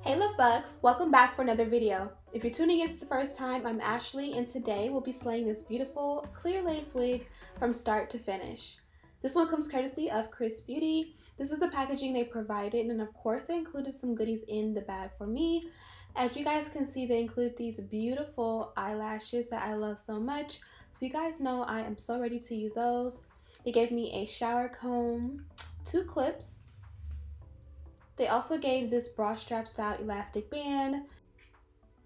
Hey love bugs, welcome back for another video. If you're tuning in for the first time, I'm Ashley and today we'll be slaying this beautiful clear lace wig from start to finish. This one comes courtesy of Xrsbeauty. This is the packaging they provided, and of course they included some goodies in the bag for me. As you guys can see, they include these beautiful eyelashes that I love so much. So you guys know I am so ready to use those. They gave me a shower comb, 2 clips. They also gave this bra strap style elastic band,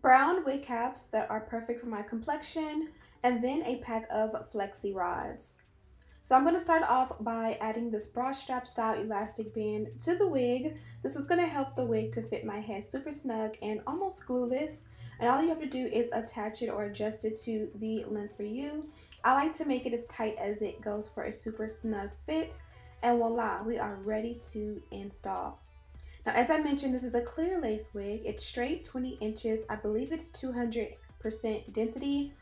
brown wig caps that are perfect for my complexion, and then a pack of flexi rods. So I'm going to start off by adding this bra strap style elastic band to the wig. This is going to help the wig to fit my head super snug and almost glueless. And all you have to do is attach it or adjust it to the length for you. I like to make it as tight as it goes for a super snug fit. And voila, we are ready to install. Now, as I mentioned, this is a clear lace wig. It's straight 20 inches. I believe it's 200% density.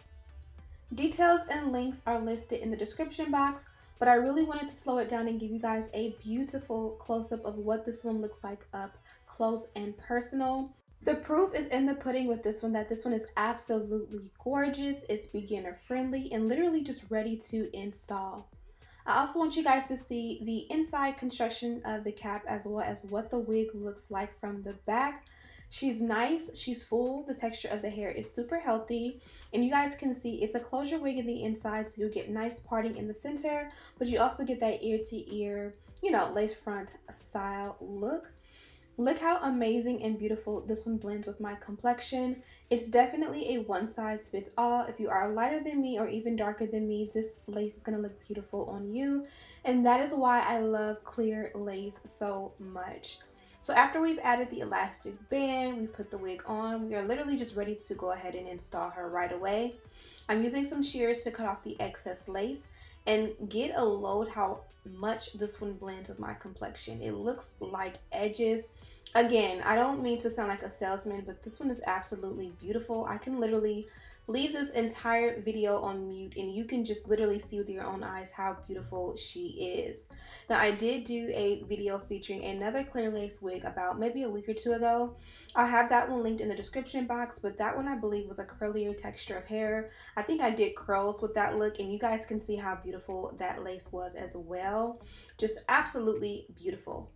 Details and links are listed in the description box, but I really wanted to slow it down and give you guys a beautiful close-up of what this one looks like up close and personal. The proof is in the pudding with this one that this one is absolutely gorgeous. It's beginner friendly and literally just ready to install. I also want you guys to see the inside construction of the cap as well as what the wig looks like from the back. She's nice, she's full, the texture of the hair is super healthy, and you guys can see it's a closure wig in the inside, so you'll get nice parting in the center, but you also get that ear to ear, you know, lace front style look. Look how amazing and beautiful this one blends with my complexion. It's definitely a one size fits all. If you are lighter than me or even darker than me, this lace is going to look beautiful on you. And that is why I love clear lace so much. So after we've added the elastic band, we put the wig on, we are literally just ready to go ahead and install her right away. I'm using some shears to cut off the excess lace and get a load how much this one blends with my complexion. It looks like edges. Again, I don't mean to sound like a salesman, but this one is absolutely beautiful. I can literally leave this entire video on mute and you can just literally see with your own eyes how beautiful she is. Now, I did do a video featuring another clear lace wig about maybe a week or 2 ago. I'll have that one linked in the description box, but that one I believe was a curlier texture of hair. I think I did curls with that look and you guys can see how beautiful that lace was as well. Just absolutely beautiful.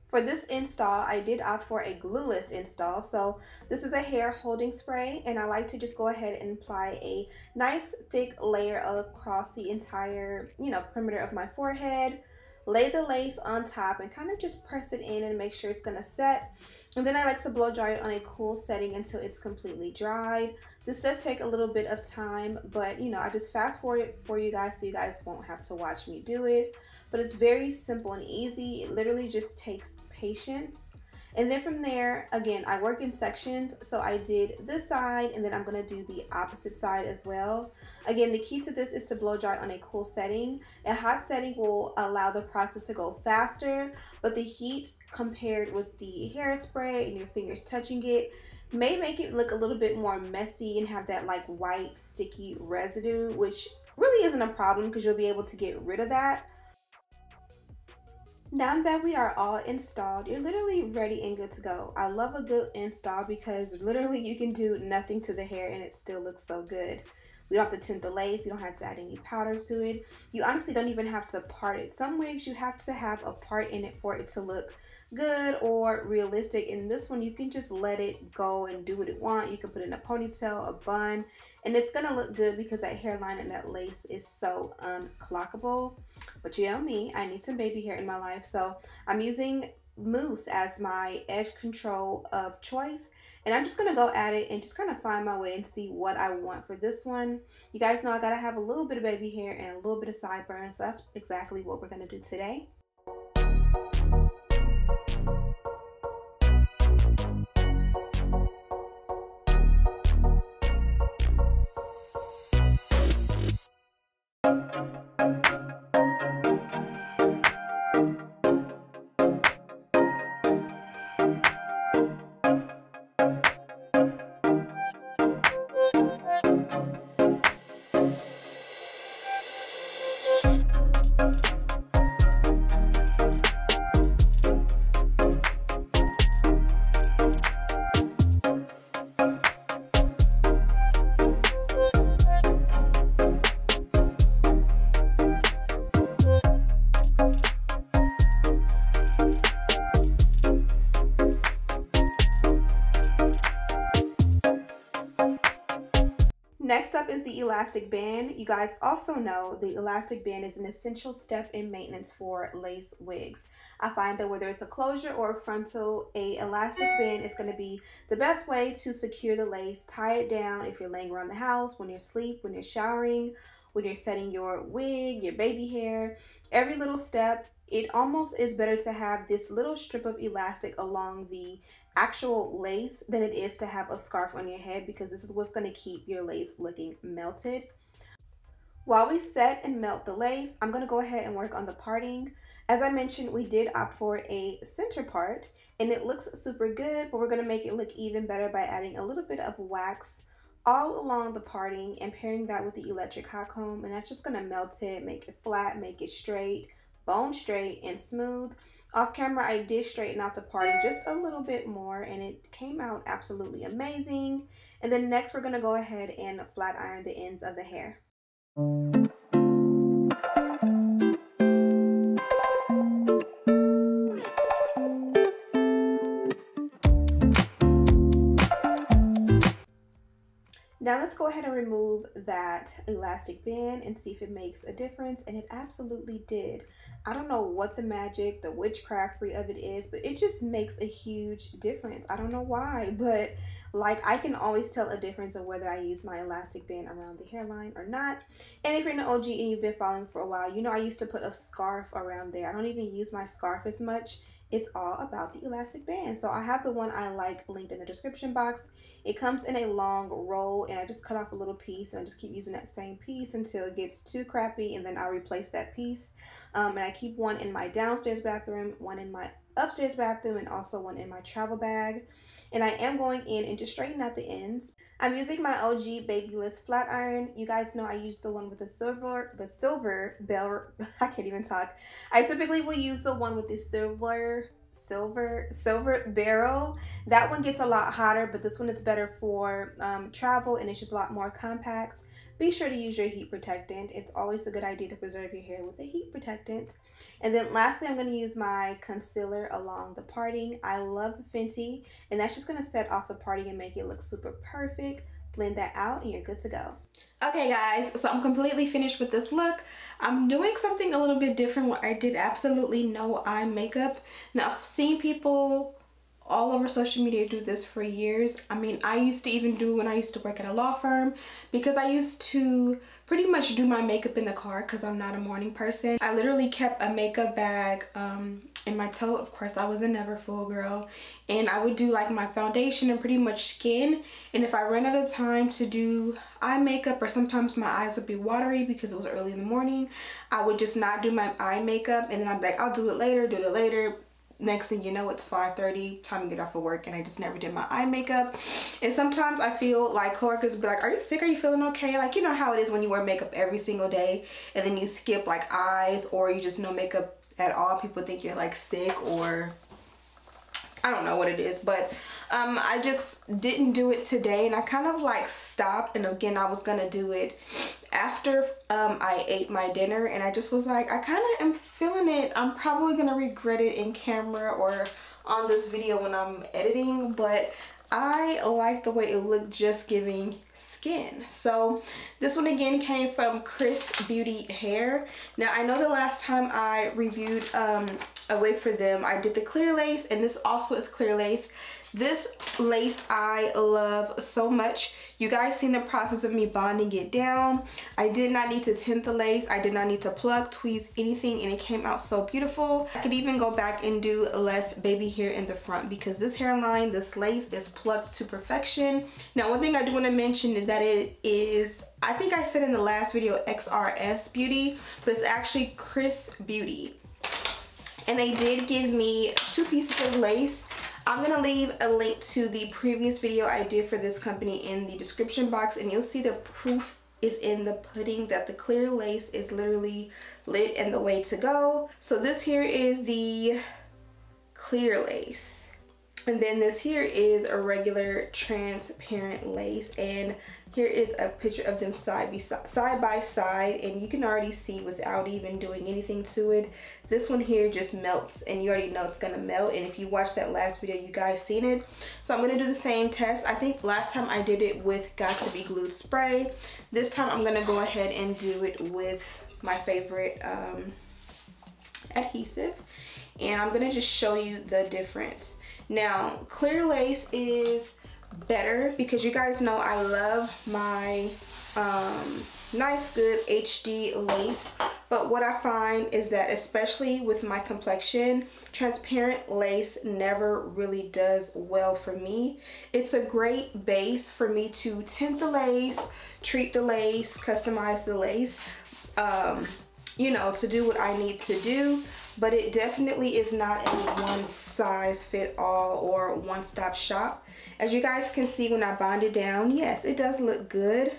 For this install, I did opt for a glueless install. So this is a hair holding spray and I like to just go ahead and apply a nice thick layer across the entire, perimeter of my forehead. Lay the lace on top and kind of just press it in and make sure it's going to set. And then I like to blow dry it on a cool setting until it's completely dried. This does take a little bit of time, but I just fast forward it for you guys so you guys won't have to watch me do it. But it's very simple and easy. It literally just takes patience. And then from there, again, I work in sections. So I did this side and then I'm going to do the opposite side as well. Again, the key to this is to blow dry on a cool setting. A hot setting will allow the process to go faster, but the heat compared with the hairspray and your fingers touching it may make it look a little bit more messy and have that like white sticky residue, which really isn't a problem because you'll be able to get rid of that. Now that we are all installed, you're literally ready and good to go. I love a good install because literally you can do nothing to the hair and it still looks so good. We don't have to tint the lace, you don't have to add any powders to it. You honestly don't even have to part it. Some wigs you have to have a part in it for it to look good or realistic. In this one, you can just let it go and do what it want. You can put it in a ponytail, a bun, and it's gonna look good because that hairline and that lace is so unclockable. But you know me, I need some baby hair in my life, so I'm using mousse as my edge control of choice. And I'm just going to go at it and just kind of find my way and see what I want for this one. You guys know I got to have a little bit of baby hair and a little bit of sideburns. So that's exactly what we're going to do today. Next up is the elastic band. You guys also know the elastic band is an essential step in maintenance for lace wigs. I find that whether it's a closure or a frontal, a elastic band is going to be the best way to secure the lace, tie it down if you're laying around the house, when you're asleep, when you're showering, when you're setting your wig, your baby hair, every little step. It almost is better to have this little strip of elastic along the actual lace than it is to have a scarf on your head, because this is what's going to keep your lace looking melted. While we set and melt the lace, I'm going to go ahead and work on the parting. As I mentioned, we did opt for a center part and it looks super good, but we're going to make it look even better by adding a little bit of wax all along the parting and pairing that with the electric hot comb, and that's just going to melt it, make it flat, make it straight, bone straight and smooth. Off camera, I did straighten out the parting just a little bit more and it came out absolutely amazing. And then next we're going to go ahead and flat iron the ends of the hair. Now let's go ahead and remove that elastic band and see if it makes a difference, and it absolutely did. I don't know what the magic, the witchcraftry of it is, but it just makes a huge difference. I don't know why, but like I can always tell a difference of whether I use my elastic band around the hairline or not. And if you're an OG and you've been following for a while, you know I used to put a scarf around there. I don't even use my scarf as much. It's all about the elastic band. So I have the one I like linked in the description box. It comes in a long roll and I just cut off a little piece and I just keep using that same piece until it gets too crappy, and then I'll replace that piece. And I keep one in my downstairs bathroom, one in my upstairs bathroom, and also one in my travel bag. And I am going in and just straighten out the ends. I'm using my OG Babyless flat iron. You guys know I use the one with the silver bell. I can't even talk. I typically will use the one with the silver barrel. That one gets a lot hotter, but this one is better for travel, and it's just a lot more compact. Be sure to use your heat protectant. It's always a good idea to preserve your hair with a heat protectant. And then lastly, I'm going to use my concealer along the parting. I love the Fenty, and that's just going to set off the parting and make it look super perfect. Blend that out and you're good to go. Okay guys, so I'm completely finished with this look. I'm doing something a little bit different where I did absolutely no eye makeup. Now I've seen people all over social media do this for years. I mean, I used to even do when I used to work at a law firm, because I used to pretty much do my makeup in the car because I'm not a morning person. I literally kept a makeup bag in my tote. Of course, I was a never full girl, and I would do like my foundation and pretty much skin. And if I ran out of time to do eye makeup, or sometimes my eyes would be watery because it was early in the morning, I would just not do my eye makeup, and then I'd be like, I'll do it later. Next thing you know, it's 5:30, time to get off of work, and I just never did my eye makeup. And sometimes I feel like coworkers be like, are you sick? Are you feeling okay? Like, you know how it is when you wear makeup every single day and then you skip like eyes, or you just no makeup at all. People think you're like sick, or I don't know what it is, but I just didn't do it today, and I kind of like stopped. And again, I was gonna do it after I ate my dinner, and I just was like, I kind of am feeling it. I'm probably gonna regret it in camera or on this video when I'm editing, but I like the way it looked, just giving skin. So this one again came from XRSBEAUTY Hair. Now I know the last time I reviewed a wig for them, I did the clear lace, and this also is clear lace. This lace I love so much. You guys seen the process of me bonding it down. I did not need to tint the lace. I did not need to pluck, tweeze, anything, and it came out so beautiful. I could even go back and do less baby hair in the front, because this hairline, this lace is plucked to perfection. Now one thing I do want to mention is that it is, I think I said in the last video, XRSBEAUTY, but it's actually XRSBEAUTY. And they did give me 2 pieces of lace. I'm gonna leave a link to the previous video I did for this company in the description box, and you'll see the proof is in the pudding that the clear lace is literally lit and the way to go. So this here is the clear lace. And then this here is a regular transparent lace, and here is a picture of them side by side, and you can already see without even doing anything to it, this one here just melts, and you already know it's gonna melt. And if you watched that last video, you guys seen it. So I'm gonna do the same test. I think last time I did it with Got to Be Glued spray. This time I'm gonna go ahead and do it with my favorite adhesive, and I'm gonna just show you the difference. Now, clear lace is better because you guys know I love my nice good HD lace, but what I find is that especially with my complexion, transparent lace never really does well for me. It's a great base for me to tint the lace, treat the lace, customize the lace, you know, to do what I need to do, but it definitely is not a one size fit all or one stop shop. As you guys can see when I bond it down, yes, it does look good,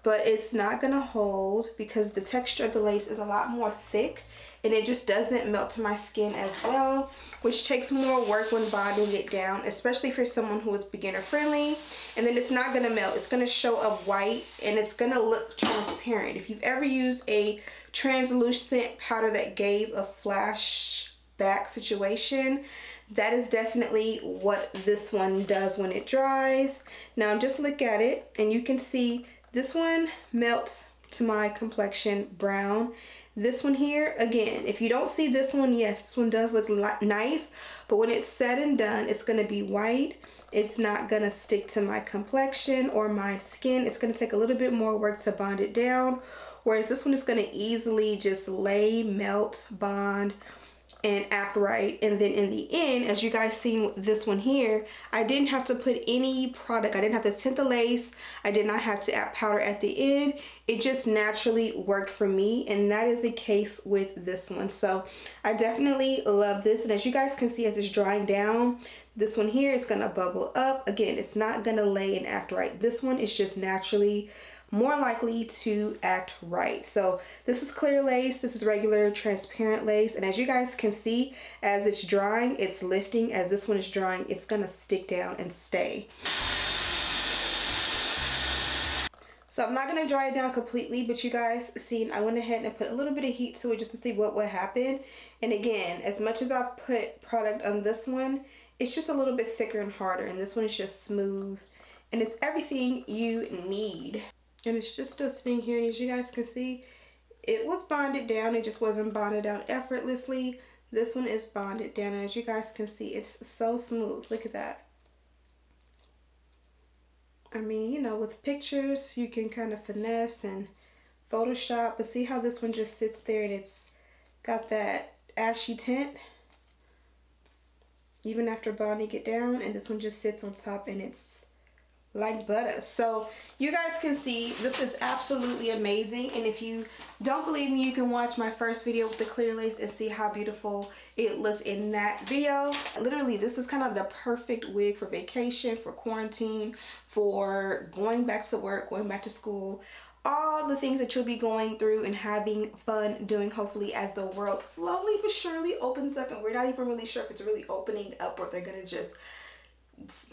but it's not gonna hold because the texture of the lace is a lot more thick, and it just doesn't melt to my skin as well, which takes more work when bonding it down, especially for someone who is beginner friendly. And then it's not gonna melt, it's gonna show up white, and it's gonna look transparent. If you've ever used a translucent powder that gave a flashback situation, that is definitely what this one does when it dries. Now just look at it, and you can see this one melts to my complexion brown. This one here, again, if you don't see this one, yes, this one does look nice, but when it's said and done, it's gonna be white. It's not gonna stick to my complexion or my skin. It's gonna take a little bit more work to bond it down, whereas this one is gonna easily just lay, melt, bond, and act right. And then in the end, as you guys see this one here, I didn't have to put any product. I didn't have to tint the lace. I did not have to add powder at the end. It just naturally worked for me, and that is the case with this one. So I definitely love this, and as you guys can see, as it's drying down, this one here is gonna bubble up. Again, it's not gonna lay and act right. This one is just naturally more likely to act right. So this is clear lace, this is regular transparent lace, and as you guys can see, as it's drying, it's lifting. As this one is drying, it's gonna stick down and stay. So I'm not gonna dry it down completely, but you guys seen I went ahead and put a little bit of heat to it just to see what would happen. And again, as much as I've put product on this one, it's just a little bit thicker and harder, and this one is just smooth, and it's everything you need. And it's just still sitting here, and as you guys can see, it was bonded down. It just wasn't bonded down effortlessly. This one is bonded down, and as you guys can see, it's so smooth. Look at that. I mean, you know, with pictures, you can kind of finesse and Photoshop, but see how this one just sits there and it's got that ashy tint even after bonding it down, and this one just sits on top and it's like butter. So you guys can see this is absolutely amazing, and if you don't believe me, you can watch my first video with the clear lace and see how beautiful it looks in that video. Literally, this is kind of the perfect wig for vacation, for quarantine, for going back to work, going back to school, all the things that you'll be going through and having fun doing, hopefully, as the world slowly but surely opens up. And we're not even really sure if it's really opening up or if they're gonna just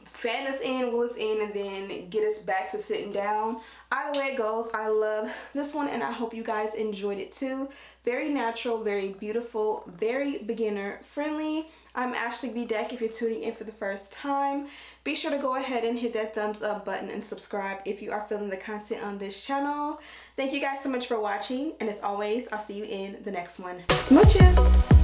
fan us in, will us in, and then get us back to sitting down. Either way it goes, I love this one, and I hope you guys enjoyed it too. Very natural, very beautiful, very beginner friendly. I'm Ashley Bedeck if you're tuning in for the first time. Be sure to go ahead and hit that thumbs up button and subscribe if you are feeling the content on this channel. Thank you guys so much for watching, and as always, I'll see you in the next one. Smooches!